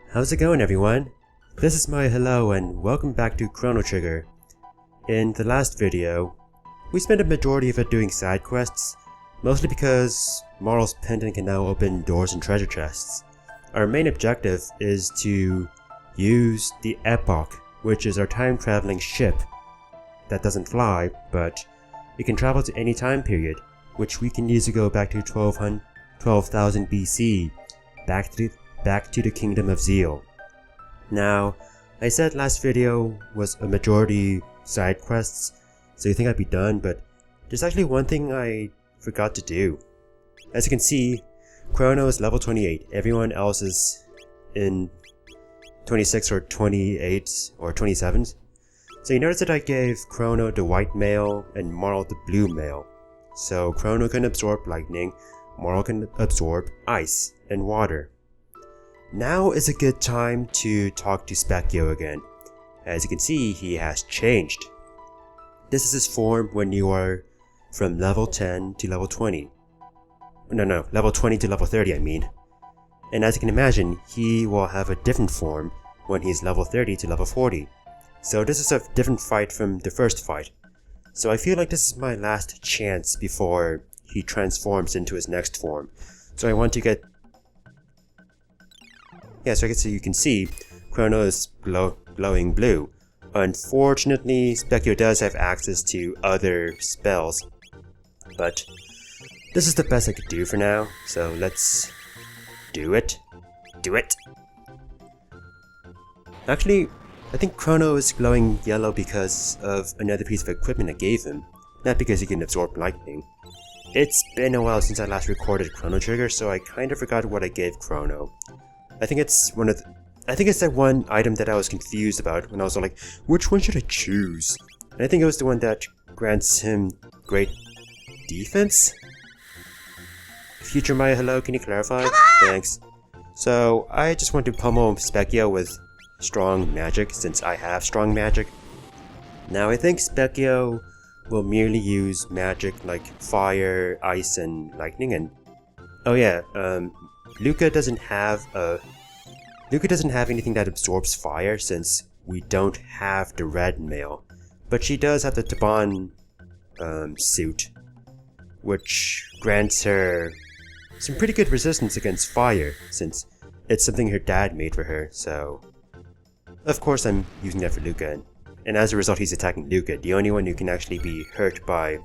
How's it going, everyone? This is my hello and welcome back to Chrono Trigger. In the last video, we spent a majority of it doing side quests, mostly because Marl's pendant can now open doors and treasure chests. Our main objective is to use the Airpark, which is our time-traveling ship that doesn't fly, but it can travel to any time period, which we can use to go back to 12,000 BC, back to the Kingdom of Zeal. Now, I said last video was a majority side quests, so you think I'd be done, but there's actually one thing I forgot to do. As you can see, Chrono is level 28, everyone else is in 26 or 28 or 27. So you notice that I gave Chrono the white mail and Marl the blue mail. So Chrono can absorb lightning, Marl can absorb ice and water. Now is a good time to talk to Specchio again. As you can see, he has changed. This is his form when you are from level 10 to level 20. No, level 20 to level 30 I mean. And as you can imagine, he will have a different form when he's level 30 to level 40. So this is a different fight from the first fight. So I feel like this is my last chance before he transforms into his next form. So I want to get... Yeah, so you can see, Chrono is glowing blue. Unfortunately, Specchio does have access to other spells. But this is the best I could do for now, so let's do it. Do it! Actually, I think Chrono is glowing yellow because of another piece of equipment I gave him, not because he can absorb lightning. It's been a while since I last recorded Chrono Trigger, so I kinda forgot what I gave Chrono. I think it's that one item that I was confused about when I was like, which one should I choose? And I think it was the one that grants him great defense? Future Maya, hello, can you clarify? Thanks. So, I just want to pummel Specchio with strong magic, since I have strong magic. Now, I think Specchio will merely use magic like fire, ice, and lightning, and... Oh yeah, Luca doesn't have anything that absorbs fire since we don't have the red mail, but she does have the Taban suit, which grants her some pretty good resistance against fire since it's something her dad made for her. So of course I'm using that for Luca, and as a result he's attacking Luca, the only one who can actually be hurt by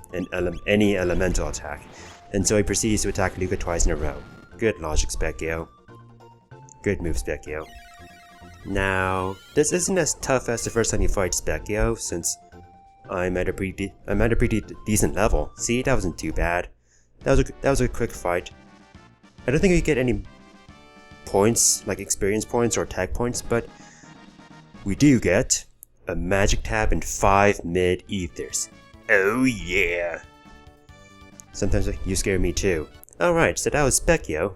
any elemental attack, and so he proceeds to attack Luca twice in a row. Good logic, Specchio. Good move, Specchio. Now, this isn't as tough as the first time you fight Specchio, since I'm at a pretty decent level. See, that wasn't too bad. That was a quick fight. I don't think we get any points, like experience points or tag points, but we do get a magic tab and 5 mid-ethers. Oh yeah! Sometimes you scare me too. Alright, so that was Specchio.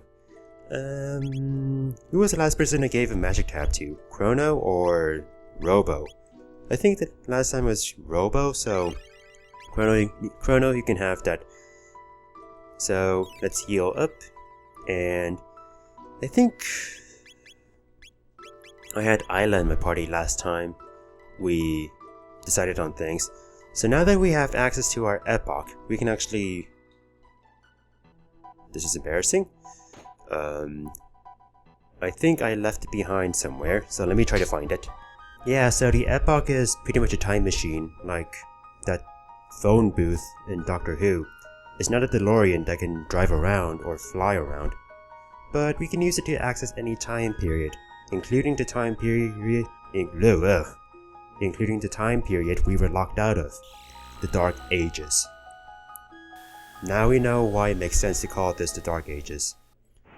Who was the last person I gave a magic tab to? Chrono or Robo? I think that last time was Robo, so Chrono, you can have that. So let's heal up, and I think I had Isla in my party last time we decided on things. So now that we have access to our Airpark, we can actually... This is embarrassing. I think I left it behind somewhere, so let me try to find it. Yeah, so the Earthbound is pretty much a time machine, like that phone booth in Doctor Who. It's not a DeLorean that can drive around or fly around, but we can use it to access any time period, including the time period we were locked out of, the Dark Ages. Now we know why it makes sense to call this the Dark Ages.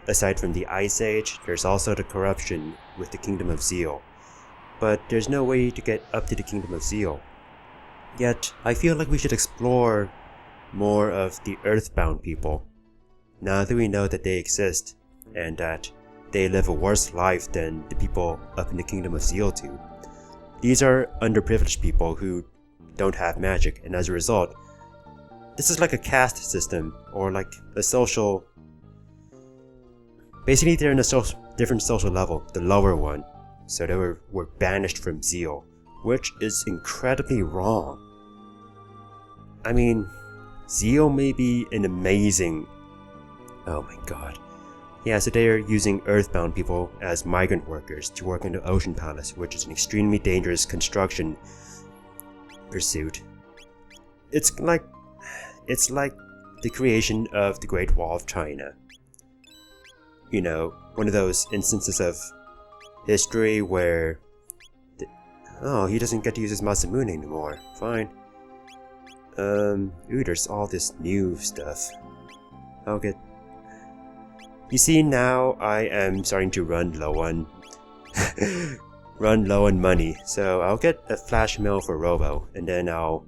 Aside from the Ice Age, there's also the corruption with the Kingdom of Zeal. But there's no way to get up to the Kingdom of Zeal. Yet, I feel like we should explore more of the Earthbound People. Now that we know that they exist, and that they live a worse life than the people up in the Kingdom of Zeal do. These are underprivileged people who don't have magic, and as a result, this is like a caste system, or like a social Basically, they're in a different social level, the lower one. So they were banished from Zeal, which is incredibly wrong. I mean, Zeal may be an amazing... Oh my god. Yeah, so they are using Earthbound People as migrant workers to work in the Ocean Palace, which is an extremely dangerous construction pursuit. It's like the creation of the Great Wall of China. You know, one of those instances of history where... Oh, he doesn't get to use his Masamune anymore. Fine. Ooh, there's all this new stuff. I'll get... You see, now I am starting to run low on... run low on money. So I'll get a flash mill for Rubble, and then I'll...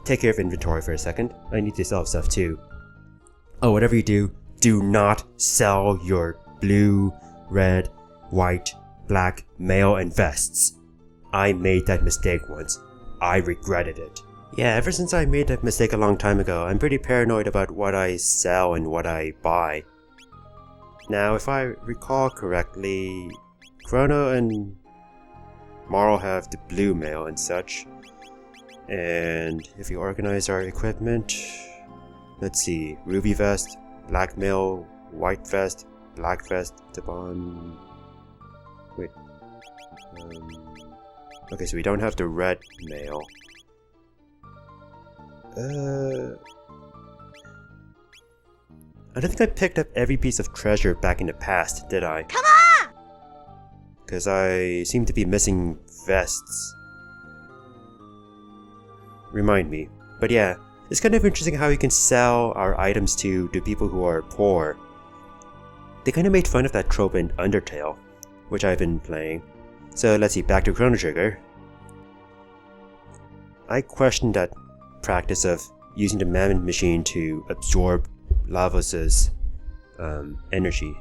take care of inventory for a second. I need to sell stuff too. Oh, whatever you do, do not sell your blue, red, white, black, mail, and vests. I made that mistake once. I regretted it. Yeah, ever since I made that mistake a long time ago, I'm pretty paranoid about what I sell and what I buy. Now, if I recall correctly, Chrono and Marl have the blue mail and such. And if we organize our equipment, let's see, ruby vest, black mail, white vest, black vest, Tabon. Wait. Okay, so we don't have the red mail. I don't think I picked up every piece of treasure back in the past, did I? Come on! Because I seem to be missing vests. Remind me. But yeah, it's kind of interesting how we can sell our items to people who are poor. They kind of made fun of that trope in Undertale, which I've been playing. So let's see, back to Chrono Trigger. I questioned that practice of using the Mammon machine to absorb Lavos's energy.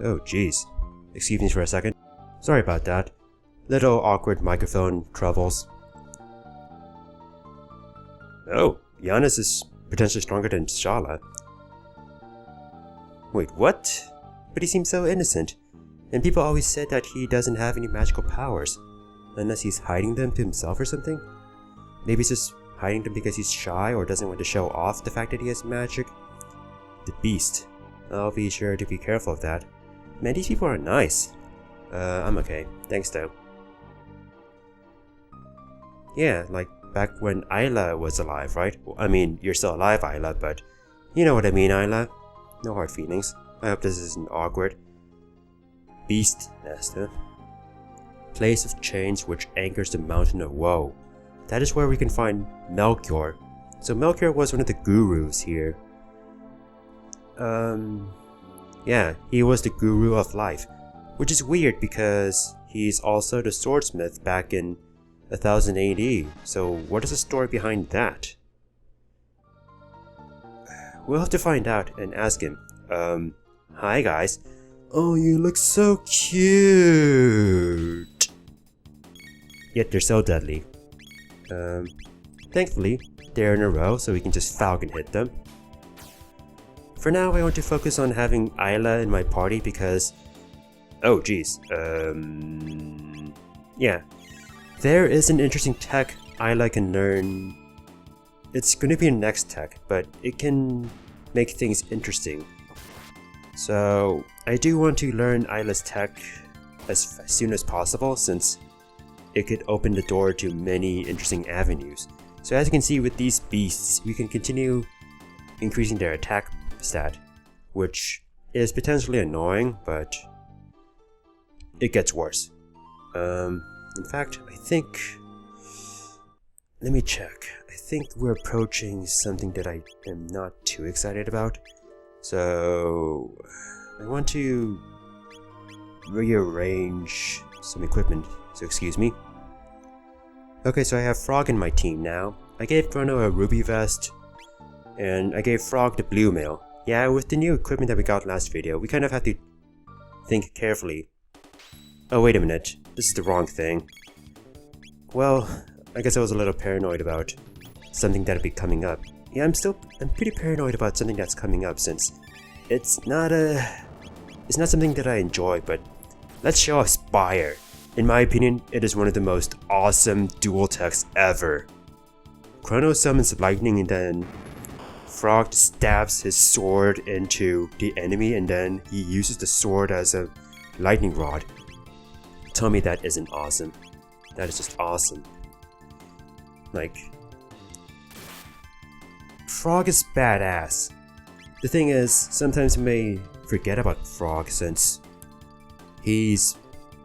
Oh jeez. Excuse me for a second. Sorry about that. Little awkward microphone troubles. Oh, Giannis is potentially stronger than Shala. Wait, what? But he seems so innocent. And people always said that he doesn't have any magical powers. Unless he's hiding them to himself or something? Maybe he's just hiding them because he's shy or doesn't want to show off the fact that he has magic? The Beast. I'll be sure to be careful of that. Man, these people are nice. I'm okay. Thanks though. Yeah, like back when Isla was alive, right? Well, I mean, you're still alive, Isla, but you know what I mean, Isla. No hard feelings. I hope this isn't awkward. Beast Nest, huh? Place of chains which anchors the Mountain of Woe. That is where we can find Melchior. So Melchior was one of the gurus here. Yeah, he was the guru of life. Which is weird because he's also the swordsmith back in 1000 AD. So what is the story behind that? We'll have to find out and ask him. Hi guys. Oh, you look so cute. Yet they're so deadly. Thankfully, they're in a row so we can just falcon hit them. For now, I want to focus on having Isla in my party because... Oh geez, yeah. There is an interesting tech Isla can learn. It's going to be a next tech, but it can make things interesting. So, I do want to learn Isla's tech as soon as possible since it could open the door to many interesting avenues. So as you can see with these beasts, we can continue increasing their attack stat, which is potentially annoying, but it gets worse. In fact, I think... Let me check. I think we're approaching something that I am not too excited about. So... I want to rearrange some equipment, so excuse me. Okay, so I have Frog in my team now. I gave Chrono a ruby vest, and I gave Frog the blue mail. Yeah, with the new equipment that we got last video, we kind of have to think carefully. Oh, wait a minute. This is the wrong thing. Well, I guess I was a little paranoid about something that'll be coming up. Yeah, I'm pretty paranoid about something that's coming up since it's not something that I enjoy, but let's show off Spire. In my opinion, it is one of the most awesome dual techs ever. Chrono summons lightning and then Frog stabs his sword into the enemy and then he uses the sword as a lightning rod. Tell me that isn't awesome. That is just awesome. Like, Frog is badass. The thing is, sometimes you may forget about Frog since he's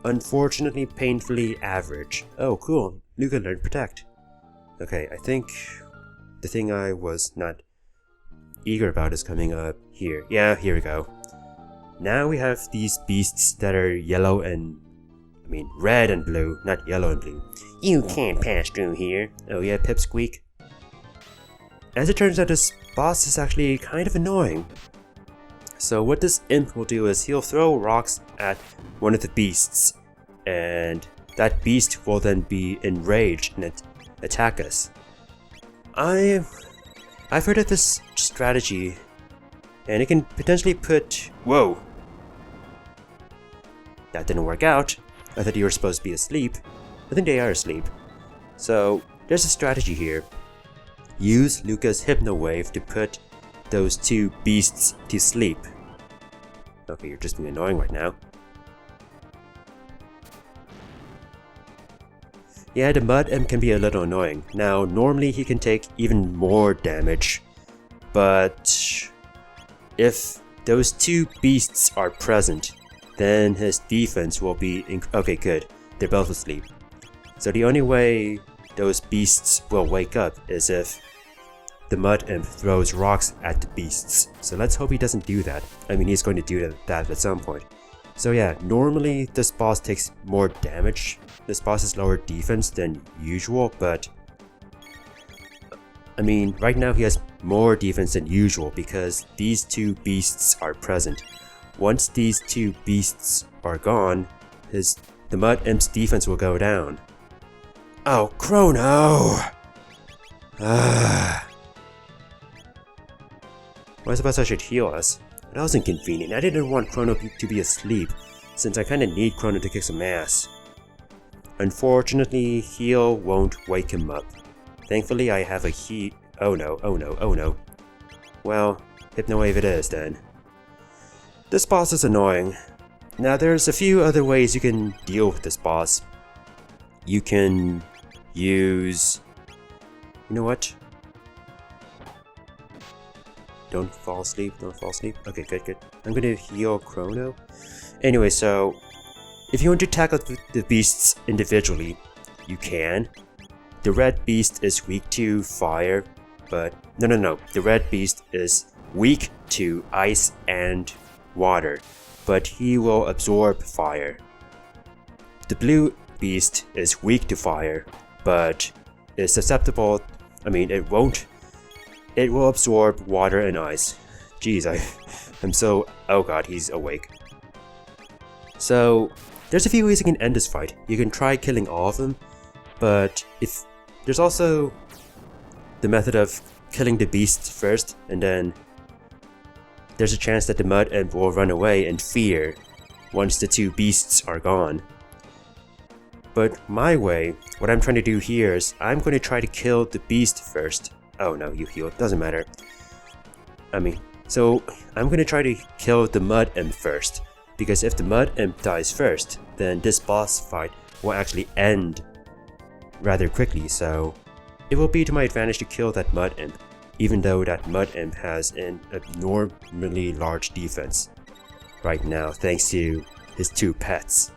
unfortunately painfully average. Oh cool, Luca learned Protect. Okay, I think the thing I was not eager about is coming up here. Yeah, here we go. Now we have these beasts that are yellow and... red and blue, not yellow and blue. You can't pass through here. Oh yeah, Pipsqueak. As it turns out, this boss is actually kind of annoying. So what this imp will do is he'll throw rocks at one of the beasts, and that beast will then be enraged and attack us. I've heard of this strategy, and it can potentially put... Whoa! That didn't work out. I thought you were supposed to be asleep. I think they are asleep. So, there's a strategy here. Use Luca's Hypno Wave to put those two beasts to sleep. Okay, you're just being annoying right now. Yeah, the Mud Imp can be a little annoying. Now, normally he can take even more damage, but if those two beasts are present, then his defense will be okay, good. They're both asleep. So the only way those beasts will wake up is if the Mud Imp throws rocks at the beasts. So let's hope he doesn't do that. He's going to do that at some point. So yeah, normally this boss takes more damage. This boss has lower defense than usual, but right now he has more defense than usual because these two beasts are present. Once these two beasts are gone, the Mud Imp's defense will go down. Oh, Chrono! Well, I suppose I should heal us. That was inconvenient. I didn't want Chrono to be asleep, since I kinda need Chrono to kick some ass. Unfortunately, heal won't wake him up. Thankfully, I have a heat. Oh no, oh no, oh no. Well, Hypno Wave it is then. This boss is annoying. Now, there's a few other ways you can deal with this boss. You can use... You know what? Don't fall asleep, don't fall asleep. Okay, good. I'm gonna heal Chrono. Anyway, so if you want to tackle the beasts individually, you can. The red beast is weak to fire, but no. The red beast is weak to ice and water, but he will absorb fire. The blue beast is weak to fire, but is susceptible. It will absorb water and ice. Jeez, I'm so... Oh god, he's awake. So, there's a few ways you can end this fight. You can try killing all of them, but if there's also the method of killing the beasts first, and then there's a chance that the Mud Imp will run away in fear once the two beasts are gone. But my way, what I'm trying to do here is I'm going to try to kill the beast first. Oh no, you healed. Doesn't matter. So I'm gonna try to kill the Mud Imp first, because if the Mud Imp dies first, then this boss fight will actually end rather quickly, so it will be to my advantage to kill that Mud Imp, even though that Mud Imp has an abnormally large defense right now, thanks to his two pets.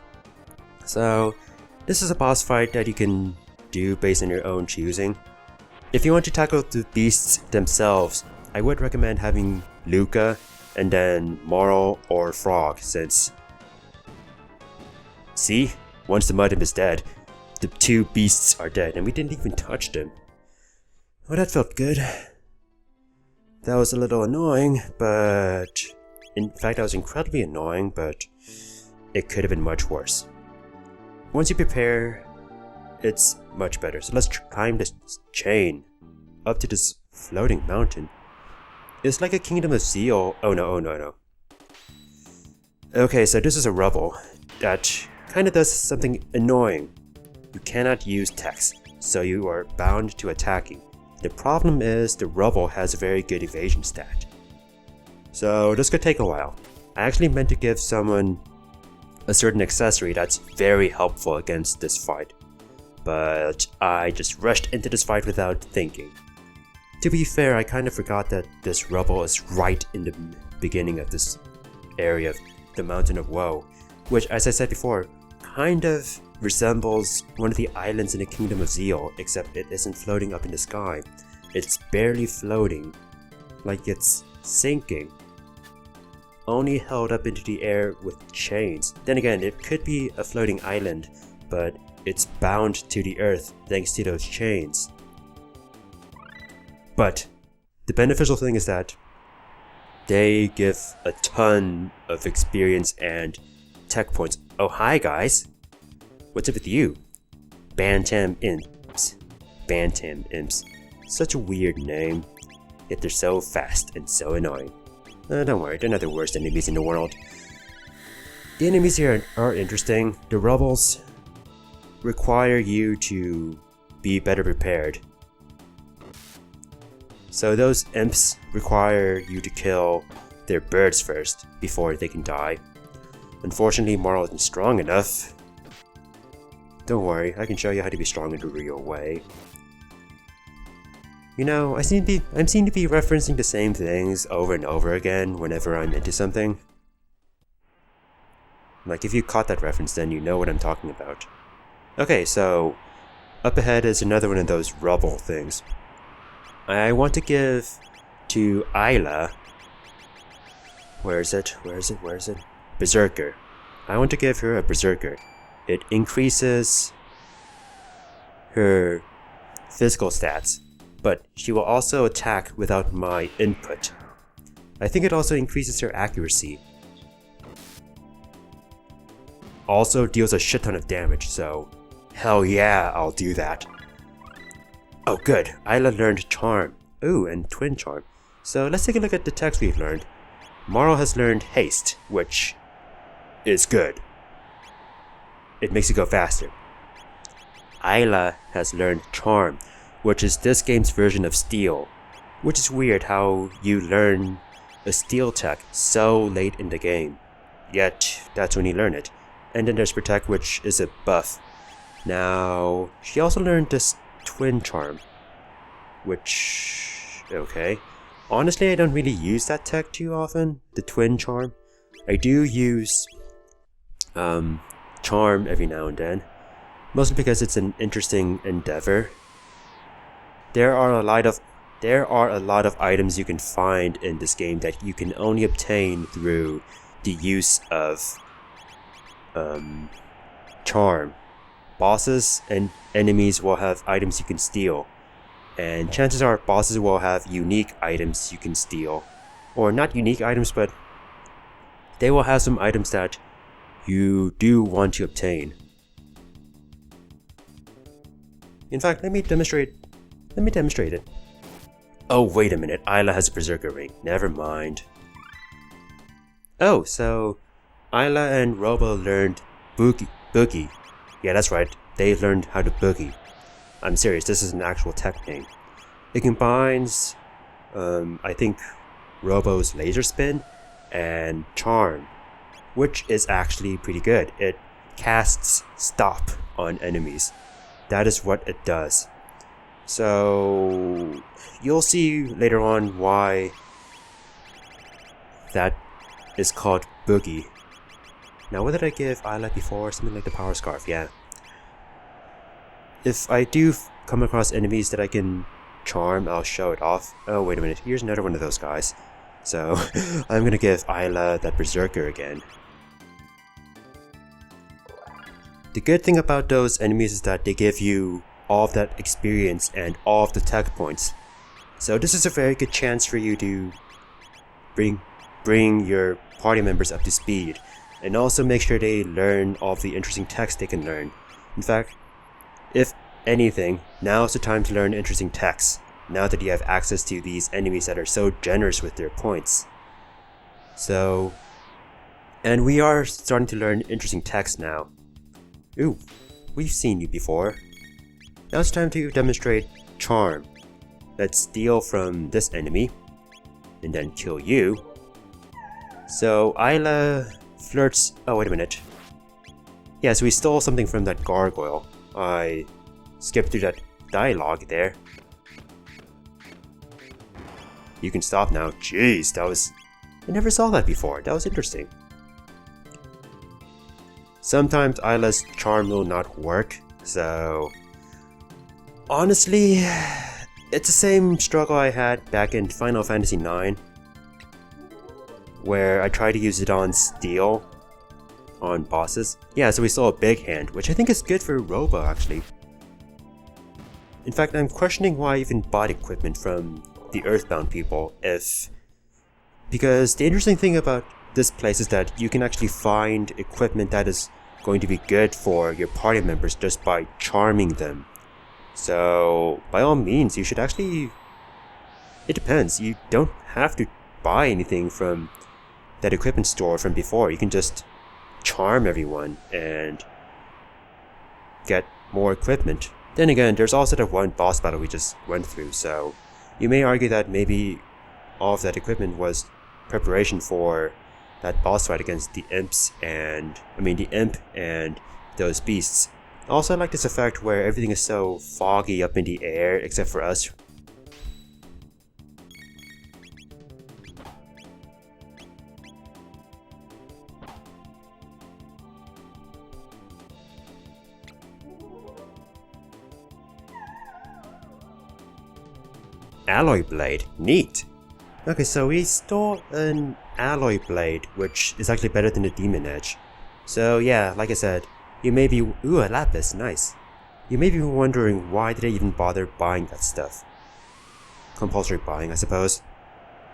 So this is a boss fight that you can do based on your own choosing. If you want to tackle the beasts themselves, I would recommend having Luca and then Marl or Frog, since... See? Once the Mud Imp is dead, the two beasts are dead, and we didn't even touch them. Oh, that felt good. That was a little annoying, but... In fact, that was incredibly annoying, but it could have been much worse. Once you prepare, it's much better. So let's climb this chain up to this floating mountain. It's like a Kingdom of Zeal. Oh no, oh no, no. Okay, so this is a Rubble that kind of does something annoying. You cannot use text, so you are bound to attacking. The problem is the Rubble has a very good evasion stat. So this could take a while. I actually meant to give someone a certain accessory that's very helpful against this fight, but I just rushed into this fight without thinking. To be fair, I kind of forgot that this Rubble is right in the beginning of this area of the Mountain of Woe, which, as I said before, kind of resembles one of the islands in the Kingdom of Zeal, except it isn't floating up in the sky. It's barely floating, like it's sinking, only held up into the air with chains. Then again, it could be a floating island, but it's bound to the earth thanks to those chains. But the beneficial thing is that they give a ton of experience and tech points. Oh, hi guys! What's up with you? Bantam Imps. Bantam Imps. Such a weird name, yet they're so fast and so annoying. Don't worry, they're not the worst enemies in the world. The enemies here are interesting. The Rubbles require you to be better prepared. So those imps require you to kill their birds first before they can die. Unfortunately, Marl isn't strong enough. Don't worry, I can show you how to be strong in the real way. You know, I seem to be referencing the same things over and over again whenever I'm into something. Like, if you caught that reference, then you know what I'm talking about. Okay, so up ahead is another one of those Rubble things. I want to give to Isla. Where is it? Berserker. I want to give her a Berserker. It increases her physical stats, but she will also attack without my input. I think it also increases her accuracy. Also deals a shit ton of damage, so hell yeah, I'll do that. Oh good, Isla learned Charm. Ooh, and Twin Charm. So let's take a look at the text we've learned. Marl has learned Haste, which is good. It makes you go faster. Isla has learned Charm, which is this game's version of Steel, which is weird how you learn a Steel tech so late in the game, yet that's when you learn it. And then there's Protect, which is a buff. Now, she also learned this Twin Charm, which, okay. Honestly, I don't really use that tech too often, the Twin Charm. I do use Charm every now and then, mostly because it's an interesting endeavor. There are a lot of items you can find in this game that you can only obtain through the use of Charm. Bosses and enemies will have items you can steal, and chances are bosses will have unique items you can steal. Or not unique items, but they will have some items that you do want to obtain. In fact, let me demonstrate it. Oh, wait a minute, Isla has a Berserker ring. Never mind. Oh, so Isla and Rubble learned Boogie. Yeah, that's right, they learned how to boogie. I'm serious, this is an actual tech name. It combines, I think, Robo's Laser Spin and Charm, which is actually pretty good. It casts Stop on enemies. That is what it does. So you'll see later on why that is called Boogie. Now, what did I give Isla before? Something like the Power Scarf, yeah. If I do come across enemies that I can charm, I'll show it off. Oh, wait a minute, here's another one of those guys. So, I'm gonna give Isla that Berserker again. The good thing about those enemies is that they give you all of that experience and all of the tech points. So this is a very good chance for you to bring your party members up to speed, and also make sure they learn all of the interesting techs they can learn. In fact, if anything, now is the time to learn interesting techs, now that you have access to these enemies that are so generous with their points. So, and we are starting to learn interesting text now. Ooh, we've seen you before. Now it's time to demonstrate charm. Let's steal from this enemy, and then kill you. So Isla flirts. Oh, wait a minute. Yeah, so we stole something from that gargoyle. I skipped through that dialogue there. You can stop now. Jeez, that was... I never saw that before. That was interesting. Sometimes Isla's charm will not work, so... Honestly, it's the same struggle I had back in Final Fantasy IX, where I tried to use it on Steel, on bosses. Yeah, so we saw a big hand, which I think is good for Rubble actually. In fact, I'm questioning why I even bought equipment from the Earthbound People, because the interesting thing about this place is that you can actually find equipment that is going to be good for your party members just by charming them. So, by all means, you should actually... It depends, you don't have to buy anything from that equipment store from before. You can just charm everyone and get more equipment. Then again, there's also that one boss battle we just went through, so you may argue that maybe all of that equipment was preparation for that boss fight against the imps and... the imp and those beasts. Also, I like this effect where everything is so foggy up in the air, except for us. Alloy blade, neat! Okay, so we stole an alloy blade, which is actually better than the demon edge. So yeah, like I said, you may be... Ooh, a lapis, nice. You may be wondering why did I even bother buying that stuff. Compulsory buying, I suppose.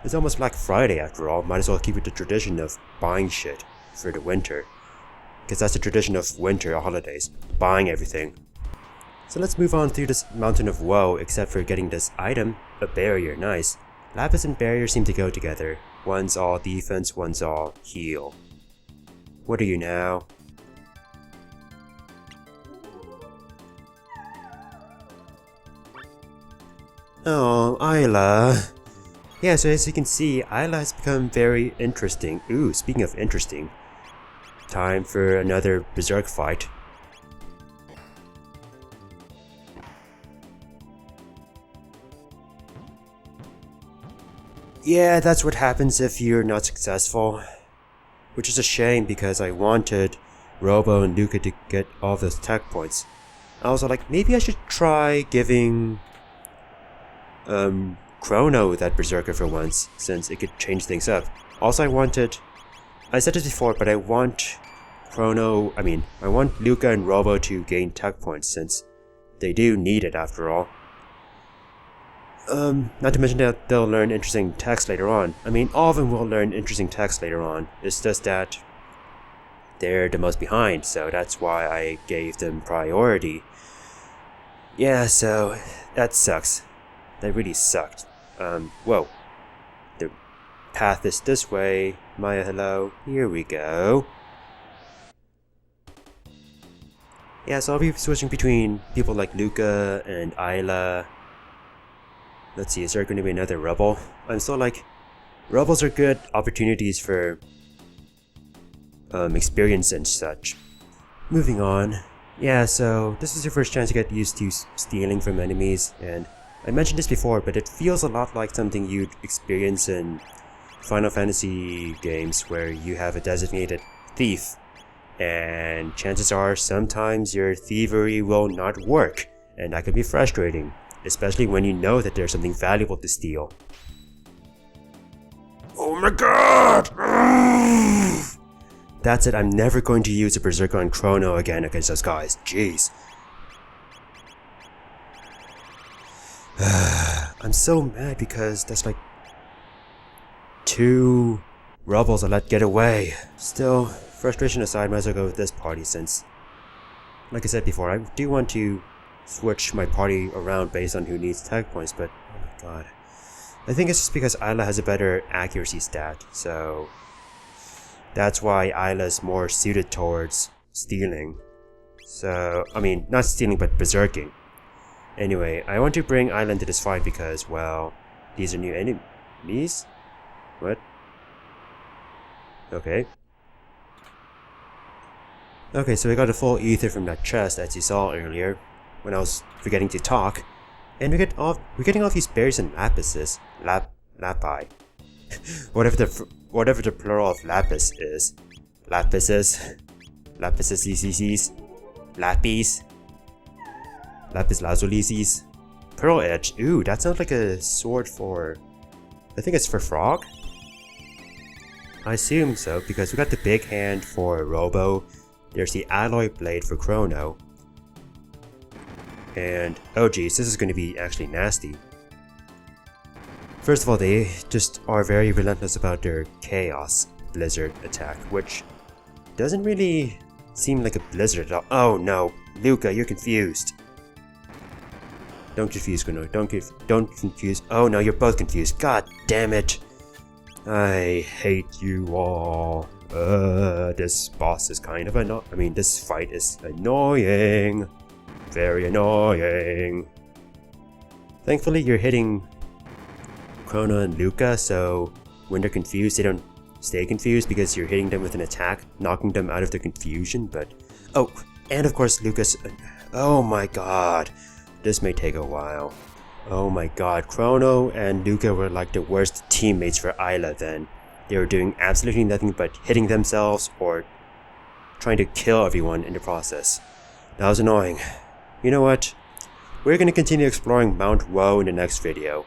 It's almost Black Friday after all, might as well keep it the tradition of buying shit for the winter. Because that's the tradition of winter holidays, buying everything. So let's move on through this Mountain of Woe, except for getting this item, a barrier, nice. Lapis and barrier seem to go together. One's all defense, one's all heal. What are you now? Oh, Isla. Yeah, so as you can see, Isla has become very interesting. Ooh, speaking of interesting. Time for another Berserk fight. Yeah, that's what happens if you're not successful. Which is a shame because I wanted Robo and Luca to get all those tech points. I was like, maybe I should try giving Chrono that Berserker for once, since it could change things up. Also, I said this before, but I want I want Luca and Robo to gain tech points, since they do need it after all. Not to mention that they'll learn interesting text later on. All of them will learn interesting text later on. It's just that they're the most behind, so that's why I gave them priority. Yeah, so that sucks. That really sucked. Whoa. The path is this way. Maya, hello. Here we go. Yeah, so I'll be switching between people like Luca and Isla. Let's see, is there going to be another Rubble? I'm still like... Rubbles are good opportunities for experience and such. Moving on. Yeah, so this is your first chance to get used to stealing from enemies, and I mentioned this before, but it feels a lot like something you'd experience in Final Fantasy games where you have a designated thief, and chances are sometimes your thievery will not work, and that can be frustrating. Especially when you know that there's something valuable to steal. Oh my god! That's it, I'm never going to use a Berserker on Chrono again against those guys. Jeez. I'm so mad because that's like 2 Rubbles I let get away. Still, frustration aside, might as well go with this party since, like I said before, I do want to switch my party around based on who needs tag points, but oh my God. I think it's just because Isla has a better accuracy stat, so that's why Isla's more suited towards stealing. So, I mean, not stealing, but berserking. Anyway, I want to bring Isla into this fight because, well, these are new enemies? What? Okay. Okay, so we got a full ether from that chest as you saw earlier, when I was forgetting to talk. And we're getting off these berries and lapises. Lapi. whatever the plural of lapis is. Lapises. Lapises ECCs. Lapis. Lapis lazulisis. Pearl edge. Ooh, that sounds like a sword for... I think it's for frog? I assume so, because we got the big hand for Robo. There's the alloy blade for Chrono. And, oh geez, this is going to be actually nasty. First of all, they just are very relentless about their Chaos Blizzard attack, which doesn't really seem like a blizzard at all. Oh no, Luca, you're confused. Don't confuse, Chrono. Don't confuse. Oh no, you're both confused. God damn it. I hate you all. This boss is kind of annoying. I mean, this fight is annoying. Very annoying. Thankfully, you're hitting Chrono and Luca, so when they're confused, they don't stay confused because you're hitting them with an attack, knocking them out of their confusion, but... Oh, and of course, Lucas... Oh my god. This may take a while. Oh my god, Chrono and Luca were like the worst teammates for Isla then. They were doing absolutely nothing but hitting themselves or trying to kill everyone in the process. That was annoying. You know what? We're going to continue exploring Mount Woe in the next video,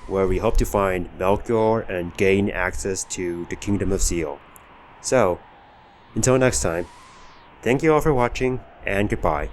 where we hope to find Melchior and gain access to the Kingdom of Seal. So, until next time, thank you all for watching, and goodbye.